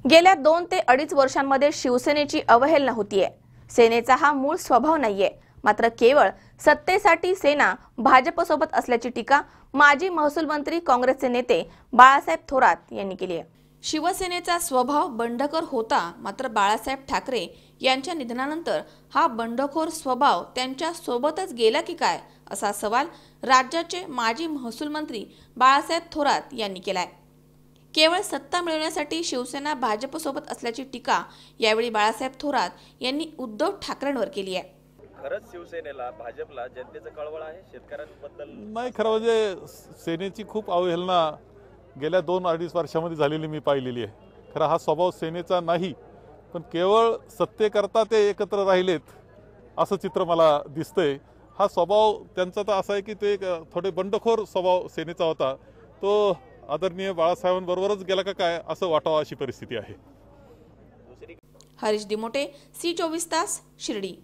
गेल्या 2 ते 2.5 वर्षांमध्ये शिवसेनेची अवहेलना होतीये। सेनेचा हा मूळ स्वभाव नाहीये, मात्र केवळ सत्तेसाठी सेना भाजपसोबत असल्याची टीका माजी महसूल मंत्री काँग्रेसचे नेते बाळासाहेब थोरात यांनी केली आहे। शिवसेनेचा स्वभाव बंडखोर होता, मात्र बाळासाहेब ठाकरे यांच्या निधनानंतर हा बंडखोर स्वभाव त्यांच्या सोबतच गेला की काय, असा सवाल राज्याचे माजी महसूल मंत्री बाळासाहेब थोरात यांनी केलाय। केवळ सत्ता मिळवण्यासाठी शिवसेना भाजपसोबत असल्याची टीका यावेळी बाळासाहेब थोरात यांनी उद्धव ठाकरेंवर केली आहे। खरंच शिवसेनेला भाजपला जनतेचं कळवळ आहे शेतकऱ्यांबद्दल? नाही, खरं म्हणजे सेनेची खूप अवहेलना गेल्या 2-2.5 वर्षांमध्ये झालेली मी पाहिलेली आहे। खरं हा स्वभाव सेनेचा नाही, पण केवळ सत्तेकरता ते एकत्र राहिलेत असं चित्र मला दिसतंय। हा स्वभाव त्यांचा तर असा आहे की ते थोडे बंडखोर स्वभाव सेनेचा होता, तो आदरणीय बाळासाहेबांबरोबरच गेला का काय असं वाटावं अशी परिस्थिती आहे। हरीश दिमोटे, C24 तास, शिर्डी।